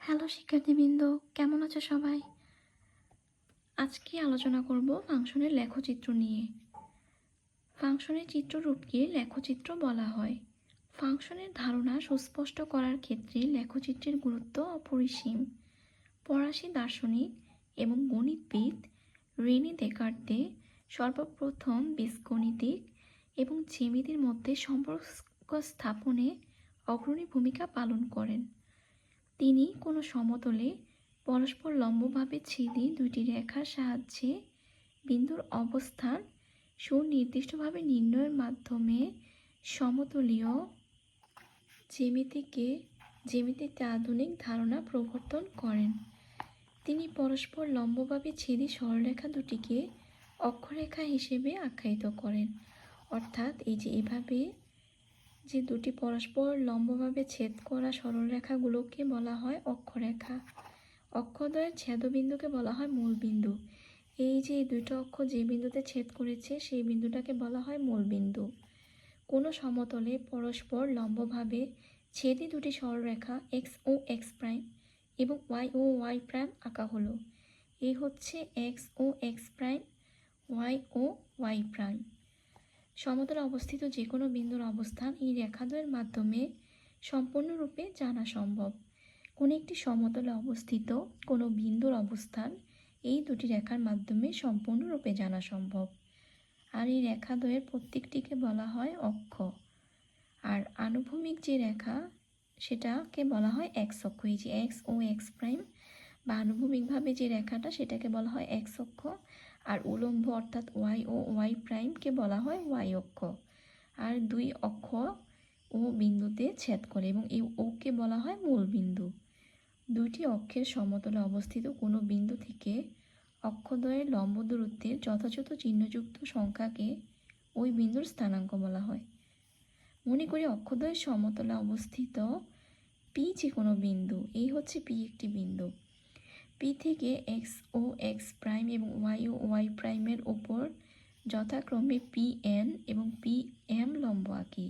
Hello শিক্ষার্থীবৃন্দ, কেমন আছো সবাই? আজকে আলোচনা করব ফাংশনের লেখচিত্র নিয়ে। ফাংশনের চিত্ররূপকে লেখচিত্র বলা হয়। ফাংশনের ধারণা সুস্পষ্ট করার ক্ষেত্রে লেখচিত্রের গুরুত্ব অপরিসীম। ফরাসি দার্শনিক এবং গণিতবিদ রেনে দেকার্তে সর্বপ্রথম বীজগণিতিক এবং জ্যামিতির মধ্যে সম্পর্ক স্থাপনে অগ্রণী ভূমিকা পালন করেন। তিনি কোনো সমতলে পরস্পর লম্বভাবে ছেদে দুইটি রেখার সাহায্যে বিন্দুর অবস্থান সুনির্দিষ্টভাবে নির্ণয়ের মাধ্যমে সমতলীয় জ্যামিতিতে আধুনিক ধারণা প্রবর্তন করেন। তিনি পরস্পর লম্বভাবে ছেদে সরলরেখা দুটিকে অক্ষরেখা হিসেবে আখ্যায়িত করেন। অর্থাৎ এভাবে যে দুটি পরস্পর লম্বভাবে ছেদ করা সরলরেখাগুলোকে বলা হয় অক্ষরেখা। অক্ষদ্বয়ের ছেদবিন্দুকে বলা হয় মূলবিন্দু। এই যে দুটো অক্ষ যে বিন্দুতে ছেদ করেছে সেই বিন্দুটাকে বলা হয় মূলবিন্দু। কোনো সমতলে পরস্পর লম্বভাবে ছেদে দুটি সরলরেখা এক্স ও এক্স প্রাইম এবং ওয়াই ও ওয়াই প্রাইম আঁকা হলো। এই হচ্ছে এক্স ও এক্স প্রাইম, ওয়াই ও ওয়াই প্রাইম। সমতলে অবস্থিত যে কোনো বিন্দুর অবস্থান এই রেখাদ্বয়ের মাধ্যমে সম্পূর্ণরূপে জানা সম্ভব। কোনো একটি সমতলে অবস্থিত কোনো বিন্দুর অবস্থান এই দুটি রেখার মাধ্যমে সম্পূর্ণরূপে জানা সম্ভব। আর এই রেখাদ্বয়ের প্রত্যেকটিকে বলা হয় অক্ষ। আর আনুভূমিক যে রেখা সেটাকে বলা হয় এক্স অক্ষ। এই যে এক্স ও এক্স প্রাইম বা আনুভূমিকভাবে যে রেখাটা সেটাকে বলা হয় এক্স অক্ষ। আর উলম্ব অর্থাৎ ওয়াই ও ওয়াই প্রাইমকে বলা হয় ওয়াই অক্ষ। আর দুই অক্ষ ও বিন্দুতে ছেদ করে এবং এই ওকে বলা হয় মূল বিন্দু। দুইটি অক্ষের সমতলে অবস্থিত কোনো বিন্দু থেকে অক্ষদ্বয়ের লম্ব দূরত্বের যথাযথ চিহ্নযুক্ত সংখ্যাকে ওই বিন্দুর স্থানাঙ্ক বলা হয়। মনে করি অক্ষদ্বয়ের সমতলে অবস্থিত পি যে কোনো বিন্দু, এই হচ্ছে পি একটি বিন্দু। পি থেকে এক্স ও এক্স প্রাইম এবং ওয়াই ও ওয়াই প্রাইমের ওপর যথাক্রমে পি এন এবং পি এম লম্ব আঁকি।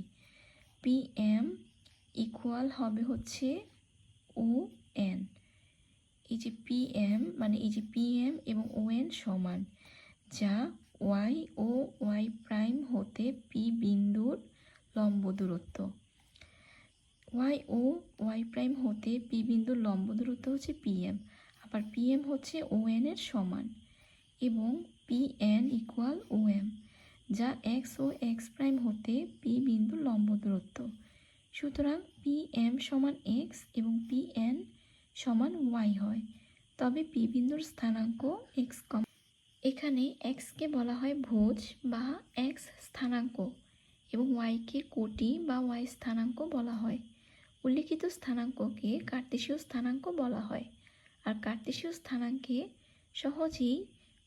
পি এম ইকুয়াল হবে হচ্ছে ও এন। এই যে পি এম মানে এই যে পি এম এবং ও এন সমান, যা ওয়াই ও ওয়াই প্রাইম হতে পি বিন্দুর লম্ব দূরত্ব। ওয়াই ও ওয়াই প্রাইম হতে পি বিন্দুর লম্ব দূরত্ব হচ্ছে পি এম। আবার পি এম হচ্ছে ও এন এর সমান এবং পি এন ইকুয়াল ও এম, যা এক্স ও এক্স প্রাইম হতে পি বিন্দুর লম্ব দূরত্ব। সুতরাং পি এম সমান এক্স এবং পি এন সমান ওয়াই হয়। তবে পি বিন্দুর স্থানাঙ্ক এক্স কম। এখানে এক্সকে বলা হয় ভুজ বা এক্স স্থানাঙ্ক এবং ওয়াইকে কোটি বা ওয়াই স্থানাঙ্ক বলা হয়। উল্লিখিত স্থানাঙ্ককে কার্তেশীয় স্থানাঙ্ক বলা হয়। আর কার্তেশীয় স্থানাঙ্কে সহজেই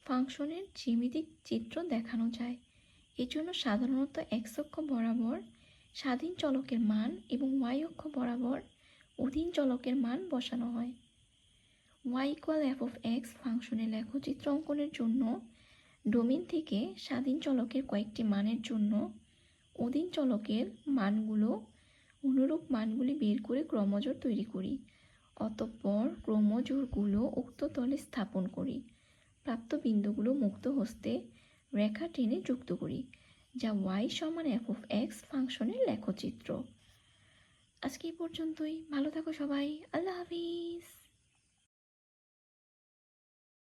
ফাংশনের জ্যামিতিক চিত্র দেখানো যায়। এজন্য সাধারণত এক্স অক্ষ বরাবর স্বাধীন চলকের মান এবং ওয়াই অক্ষ বরাবর অধীন চলকের মান বসানো হয়। Y equal F of X ফাংশনের লেখচিত্র অঙ্কনের জন্য ডোমেন থেকে স্বাধীন চলকের কয়েকটি মানের জন্য অধীন চলকের মানগুলো অনুরূপ মানগুলি বের করে ক্রমজোড় তৈরি করি। অতঃপর ক্রমজোড়গুলো উক্ত তলে স্থাপন করি। প্রাপ্ত বিন্দুগুলো মুক্ত হস্তে রেখা টেনে যুক্ত করি, যা ওয়াই সমান এফ অফ এক্স ফাংশনের লেখচিত্র। আজকে এই পর্যন্তই। ভালো থাকো সবাই। আল্লাহ হাফিজ।